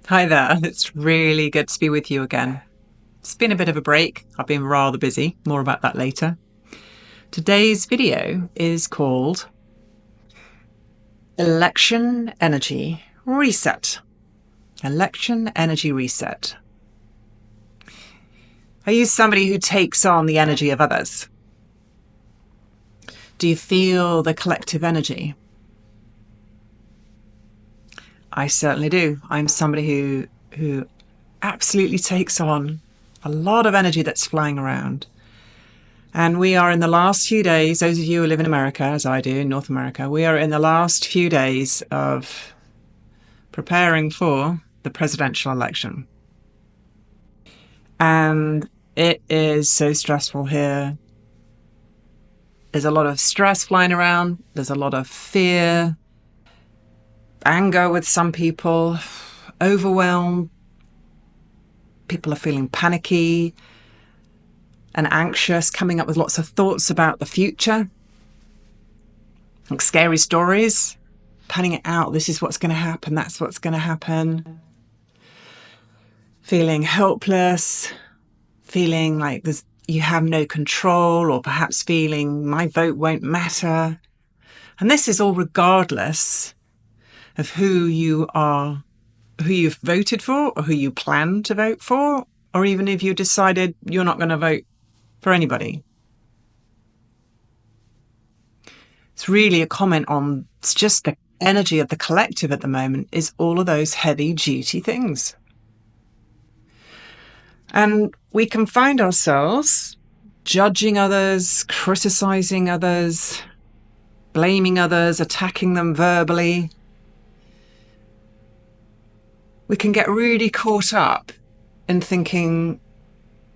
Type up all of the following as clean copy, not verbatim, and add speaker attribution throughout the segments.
Speaker 1: Hi there. It's really good to be with you again. It's been a bit of a break. I've been rather busy. More about that later. Today's video is called Election Energy Reset. Election Energy Reset. Are you somebody who takes on the energy of others? Do you feel the collective energy? I certainly do. I'm somebody who absolutely takes on a lot of energy that's flying around. And we are in the last few days, those of you who live in America, as I do in North America, we are in the last few days of preparing for the presidential election. And it is so stressful here. There's a lot of stress flying around. There's a lot of fear, anger with some people, overwhelm. People are feeling panicky and anxious, coming up with lots of thoughts about the future, like scary stories, planning it out. This is what's going to happen. That's what's going to happen. Feeling helpless, feeling like you have no control, or perhaps feeling my vote won't matter. And this is all regardless of who you are, who you've voted for, or who you plan to vote for, or even if you decided you're not going to vote for anybody. It's really a comment on, it's just the energy of the collective at the moment is all of those heavy duty things. And we can find ourselves judging others, criticizing others, blaming others, attacking them verbally. We can get really caught up in thinking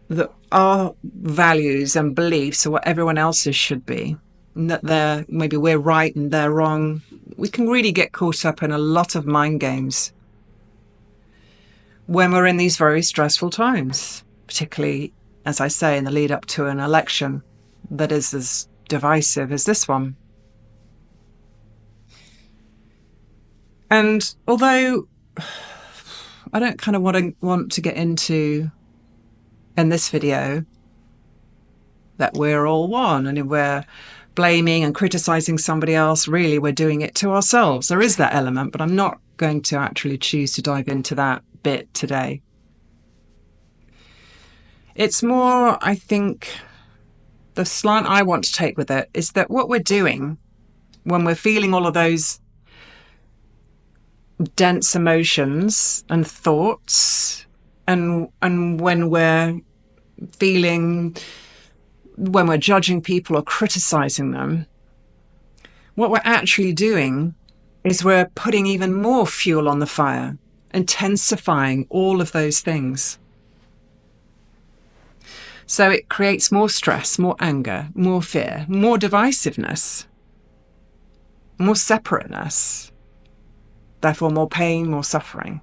Speaker 1: that our values and beliefs are what everyone else's should be, and that maybe we're right and they're wrong. We can really get caught up in a lot of mind games when we're in these very stressful times, particularly, as I say, in the lead up to an election that is as divisive as this one. And although I don't kind of want to get into in this video that we're all one, and if we're blaming and criticizing somebody else, really we're doing it to ourselves. There is that element, but I'm not going to actually choose to dive into that bit today. It's more, I think, the slant I want to take with it is that what we're doing when we're feeling all of those dense emotions and thoughts, and when we're judging people or criticizing them, what we're actually doing is we're putting even more fuel on the fire, intensifying all of those things. So it creates more stress, more anger, more fear, more divisiveness, more separateness, therefore more pain, more suffering.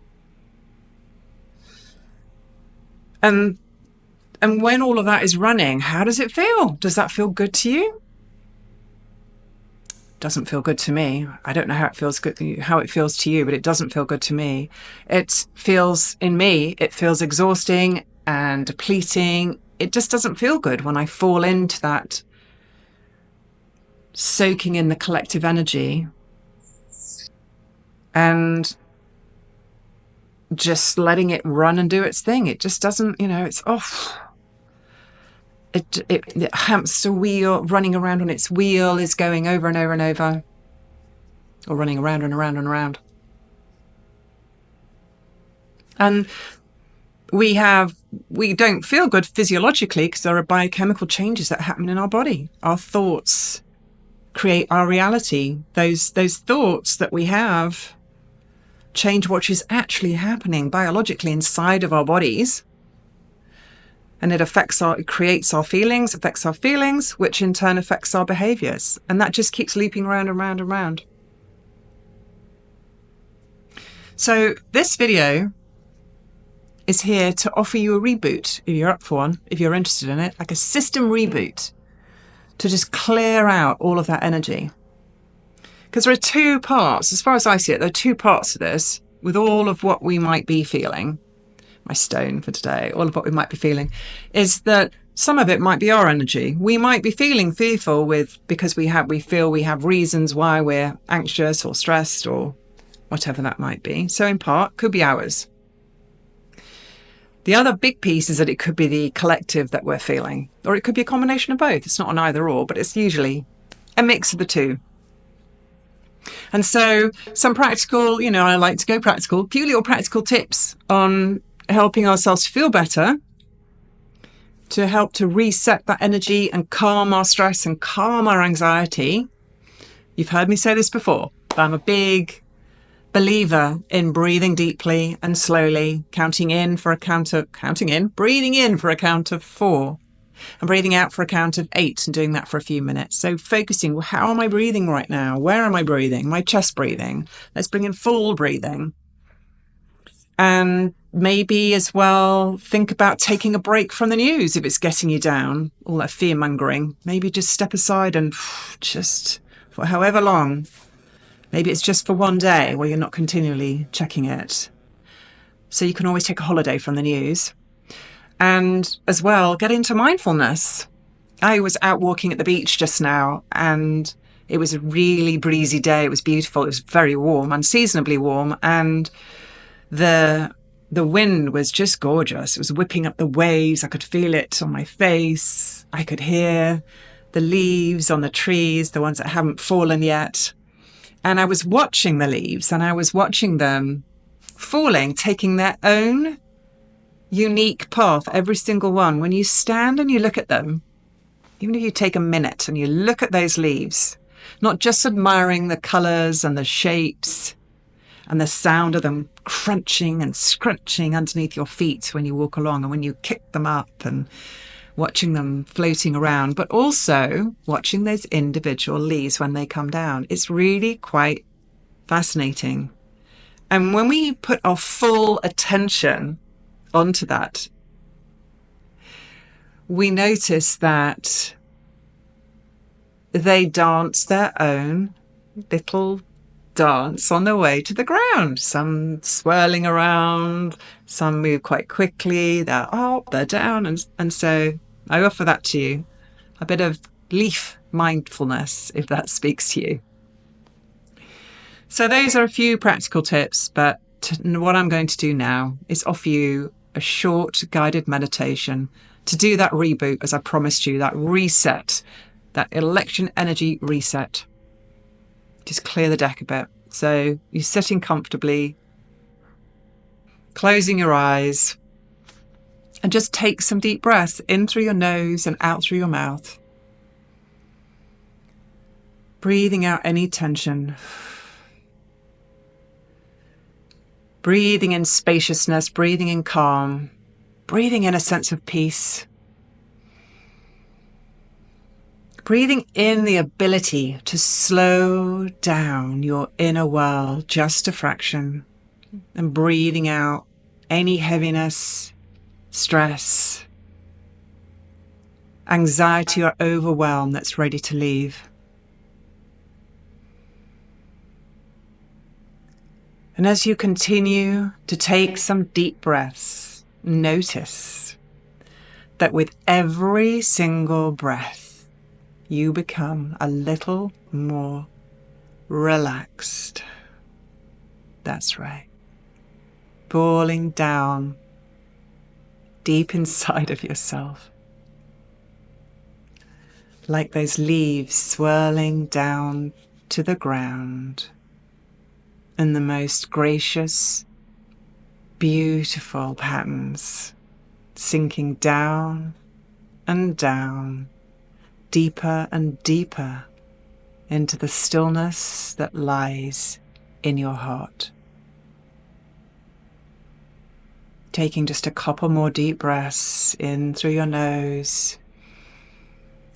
Speaker 1: And when all of that is running, how does it feel? Does that feel good to you? Doesn't feel good to me. I don't know how it feels to you, but it doesn't feel good to me. It feels exhausting and depleting. It just doesn't feel good when I fall into that soaking in the collective energy and just letting it run and do its thing. It just doesn't, it's off. The hamster wheel running around on its wheel is going over and over and over, or running around and around and around. And we don't feel good physiologically because there are biochemical changes that happen in our body. Our thoughts create our reality. Those thoughts that we have change what is actually happening biologically inside of our bodies. And it creates our feelings, affects our feelings, which in turn affects our behaviors. And that just keeps looping around and round and round. So this video is here to offer you a reboot, if you're up for one, if you're interested in it, like a system reboot, to just clear out all of that energy. Because there are two parts, as far as I see it, there are two parts to this. with all of what we might be feeling, my stone for today, all of what we might be feeling, is that some of it might be our energy. We might be feeling fearful because we feel we have reasons why we're anxious or stressed or whatever that might be. So in part, could be ours. The other big piece is that it could be the collective that we're feeling, or it could be a combination of both. It's not an either or, but it's usually a mix of the two. And so some practical, I like to go practical, few little practical tips on helping ourselves to feel better, to help to reset that energy and calm our stress and calm our anxiety. You've heard me say this before, but I'm a big believer in breathing deeply and slowly, breathing in for a count of 4 and breathing out for a count of 8, and doing that for a few minutes. So focusing, well, how am I breathing right now? Where am I breathing? My chest breathing. Let's bring in full breathing. And maybe as well, think about taking a break from the news if it's getting you down, all that fear mongering. Maybe just step aside and just for however long. Maybe it's just for one day where you're not continually checking it. So you can always take a holiday from the news. And as well, get into mindfulness. I was out walking at the beach just now, and it was a really breezy day. It was beautiful. It was very warm, unseasonably warm. And the wind was just gorgeous. It was whipping up the waves. I could feel it on my face. I could hear the leaves on the trees, the ones that haven't fallen yet. And I was watching the leaves, and I was watching them falling, taking their own unique path, every single one. When you stand and you look at them, even if you take a minute and you look at those leaves, not just admiring the colours and the shapes and the sound of them crunching and scrunching underneath your feet when you walk along and when you kick them up, and watching them floating around, but also watching those individual leaves when they come down. It's really quite fascinating. And when we put our full attention onto that, we notice that they dance their own little dance on their way to the ground. Some swirling around, some move quite quickly, they're up, they're down, and so I offer that to you, a bit of leaf mindfulness, if that speaks to you. So those are a few practical tips, but what I'm going to do now is offer you a short guided meditation to do that reboot, as I promised you, that reset, that election energy reset. Just clear the deck a bit. So you're sitting comfortably, closing your eyes, and just take some deep breaths in through your nose and out through your mouth. Breathing out any tension. Breathing in spaciousness, breathing in calm, breathing in a sense of peace. Breathing in the ability to slow down your inner world just a fraction, and breathing out any heaviness, stress, anxiety or overwhelm that's ready to leave. And as you continue to take some deep breaths, notice that with every single breath, you become a little more relaxed. That's right. Falling down deep inside of yourself, like those leaves swirling down to the ground in the most gracious, beautiful patterns, sinking down and down, deeper and deeper into the stillness that lies in your heart. Taking just a couple more deep breaths in through your nose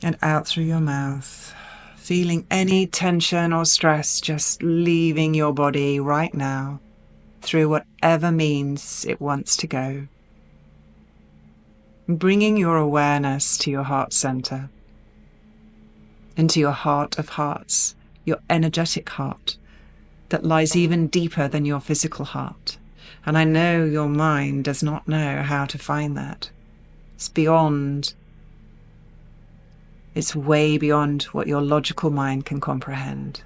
Speaker 1: and out through your mouth, feeling any tension or stress just leaving your body right now through whatever means it wants to go. Bringing your awareness to your heart center, into your heart of hearts, your energetic heart, that lies even deeper than your physical heart. And I know your mind does not know how to find that. It's beyond, it's way beyond what your logical mind can comprehend.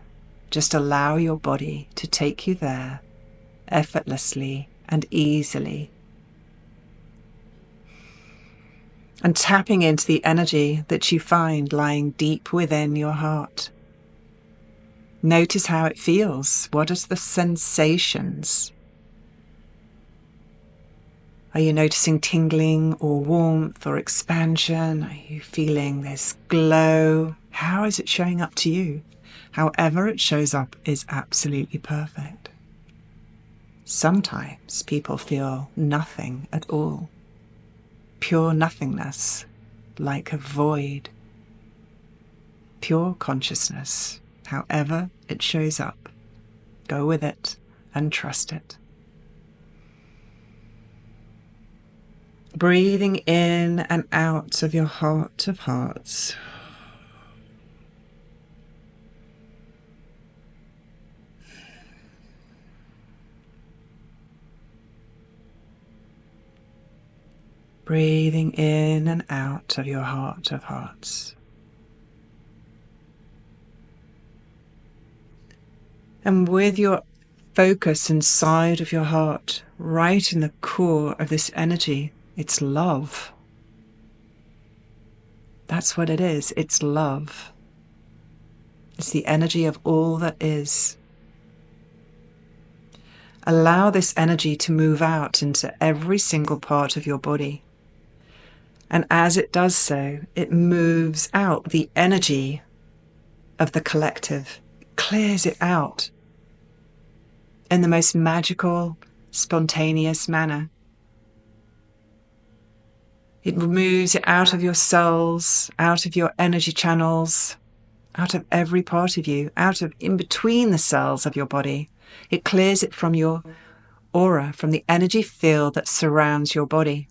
Speaker 1: Just allow your body to take you there effortlessly and easily. And tapping into the energy that you find lying deep within your heart. Notice how it feels. What are the sensations? Are you noticing tingling or warmth or expansion? Are you feeling this glow? How is it showing up to you? However it shows up is absolutely perfect. Sometimes people feel nothing at all. Pure nothingness, like a void. Pure consciousness, however it shows up. Go with it and trust it. Breathing in and out of your heart of hearts. Breathing in and out of your heart of hearts. And with your focus inside of your heart, right in the core of this energy, it's love. That's what it is. It's love. It's the energy of all that is. Allow this energy to move out into every single part of your body. And as it does so, it moves out the energy of the collective, clears it out in the most magical, spontaneous manner. It moves it out of your cells, out of your energy channels, out of every part of you, out of in between the cells of your body. It clears it from your aura, from the energy field that surrounds your body.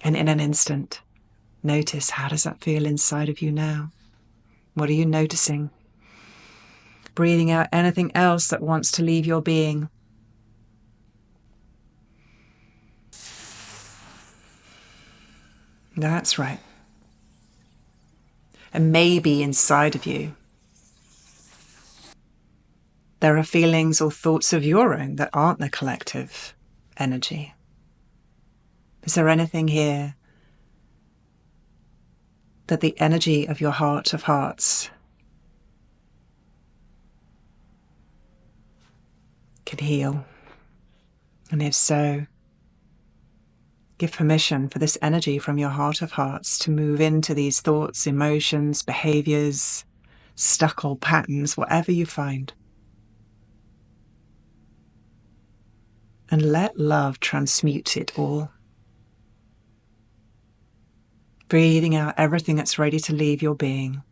Speaker 1: And in an instant, notice, how does that feel inside of you now? What are you noticing? Breathing out anything else that wants to leave your being. That's right. And maybe inside of you, there are feelings or thoughts of your own that aren't the collective energy. Is there anything here that the energy of your heart of hearts can heal? And if so, give permission for this energy from your heart of hearts to move into these thoughts, emotions, behaviors, stuck old patterns, whatever you find. And let love transmute it all. Breathing out everything that's ready to leave your being.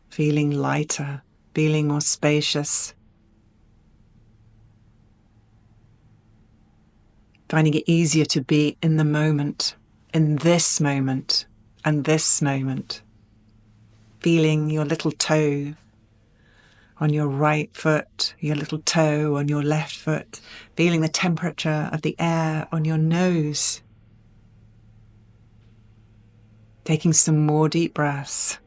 Speaker 1: Feeling lighter, feeling more spacious. Finding it easier to be in the moment, in this moment and this moment. Feeling your little toe on your right foot, your little toe on your left foot, feeling the temperature of the air on your nose. Taking some more deep breaths.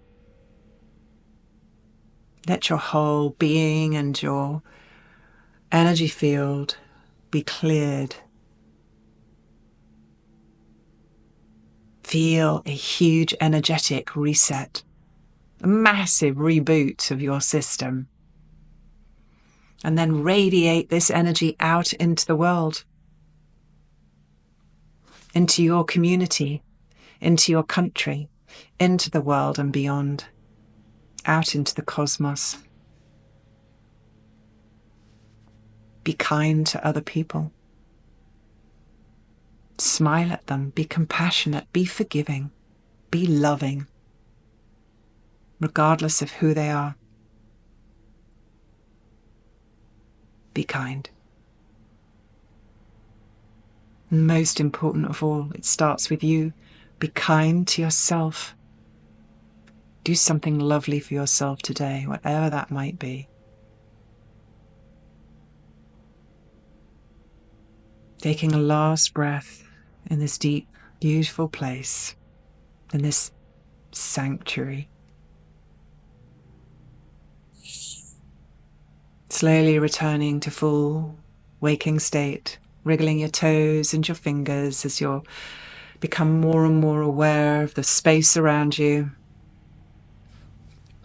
Speaker 1: Let your whole being and your energy field be cleared. Feel a huge energetic reset, a massive reboot of your system. And then radiate this energy out into the world, into your community, into your country, into the world and beyond, out into the cosmos. Be kind to other people. Smile at them, be compassionate, be forgiving, be loving, regardless of who they are. Be kind. And most important of all, it starts with you. Be kind to yourself. Do something lovely for yourself today, whatever that might be. Taking a last breath in this deep, beautiful place, in this sanctuary. Slowly returning to full waking state, wriggling your toes and your fingers as you become more and more aware of the space around you.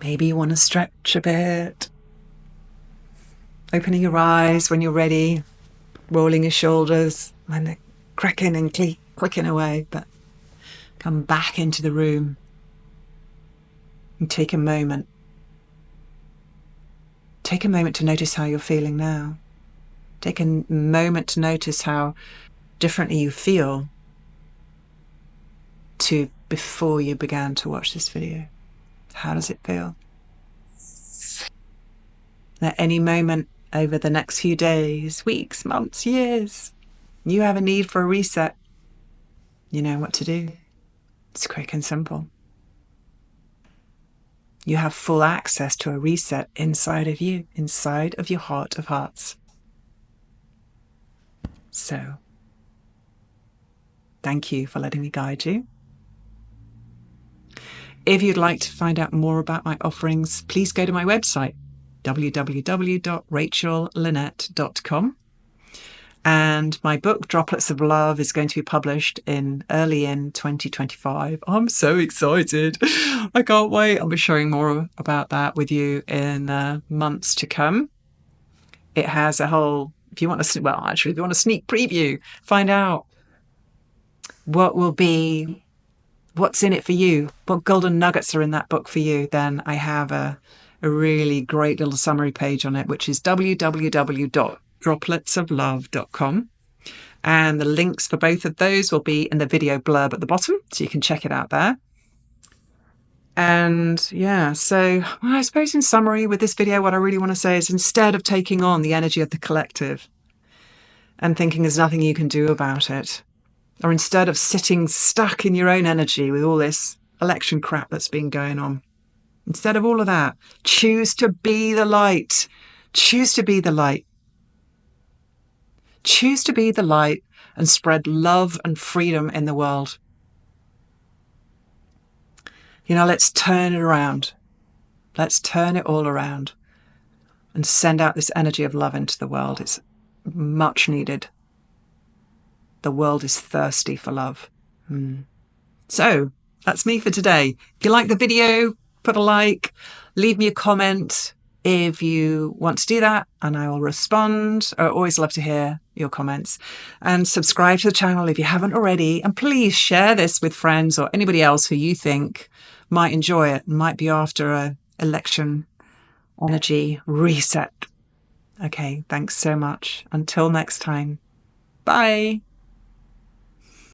Speaker 1: Maybe you want to stretch a bit. Opening your eyes when you're ready, rolling your shoulders when they're cracking and clicking away, but come back into the room and take a moment. Take a moment to notice how you're feeling now. Take a moment to notice how differently you feel to before you began to watch this video. How does it feel? At any moment over the next few days, weeks, months, years, you have a need for a reset. You know what to do. It's quick and simple. You have full access to a reset inside of you, inside of your heart of hearts. So, thank you for letting me guide you. If you'd like to find out more about my offerings, please go to my website, www.rachellynette.com. And my book, Droplets of Love, is going to be published early in 2025. I'm so excited. I can't wait. I'll be sharing more about that with you in months to come. It has a whole, if you want a sneak preview, find out what's in it for you, what golden nuggets are in that book for you, then I have a really great little summary page on it, which is www.dropletsoflove.com. And the links for both of those will be in the video blurb at the bottom, so you can check it out there. And yeah, so I suppose in summary with this video, what I really want to say is, instead of taking on the energy of the collective and thinking there's nothing you can do about it, or instead of sitting stuck in your own energy with all this election crap that's been going on, instead of all of that, choose to be the light. Choose to be the light. Choose to be the light and spread love and freedom in the world. You know, let's turn it around. Let's turn it all around and send out this energy of love into the world. It's much needed. The world is thirsty for love. So that's me for today. If you like the video, put a like, leave me a comment if you want to do that, and I will respond. I always love to hear your comments. And subscribe to the channel if you haven't already. And please share this with friends or anybody else who you think might enjoy it, might be after a election energy reset. Okay, thanks so much. Until next time. Bye.